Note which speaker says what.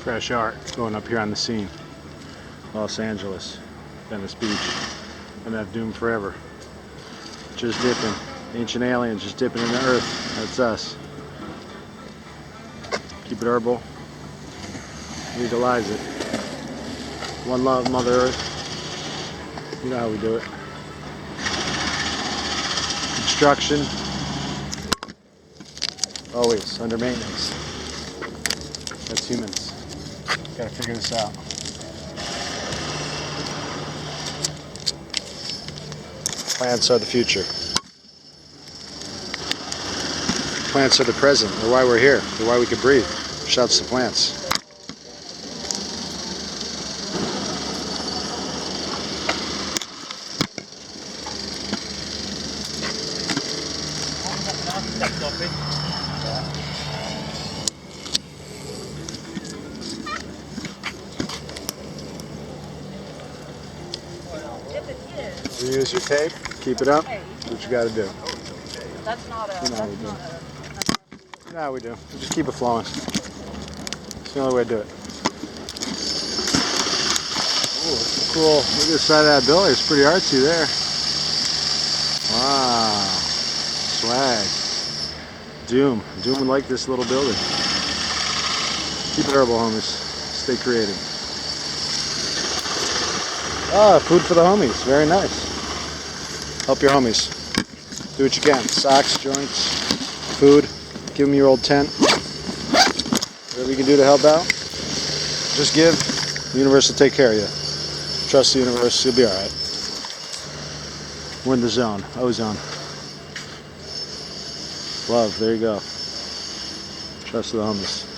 Speaker 1: Fresh art going up here on the scene. Los Angeles, Venice Beach. MF doomed forever. Just dipping. Ancient aliens just dipping in the earth. That's us. Keep it herbal. Legalize it. One love, Mother Earth. You know how we do it. Construction. Always under maintenance. That's humans. Gotta figure this out. Plants are the future. Plants are the present. They're why we're here. They're why we can breathe. Shouts to plants. Use your tape, keep it up, do what you gotta do.
Speaker 2: That's not a,
Speaker 1: you know you know how we do. We just keep it flowing. It's the only way to do it. Oh, that's cool. Look at the side of that building. It's pretty artsy there. Wow. Swag. Doom would like this little building. Keep it herbal, homies. Stay creative. Ah, food for the homies. Very nice. Help your homies. Do what you can. Socks, joints, food. Give them your old tent. Whatever you can do to help out. Just give. The universe will take care of you. Trust the universe. You'll be alright. We're in the zone. Ozone. Love. There you go. Trust the homies.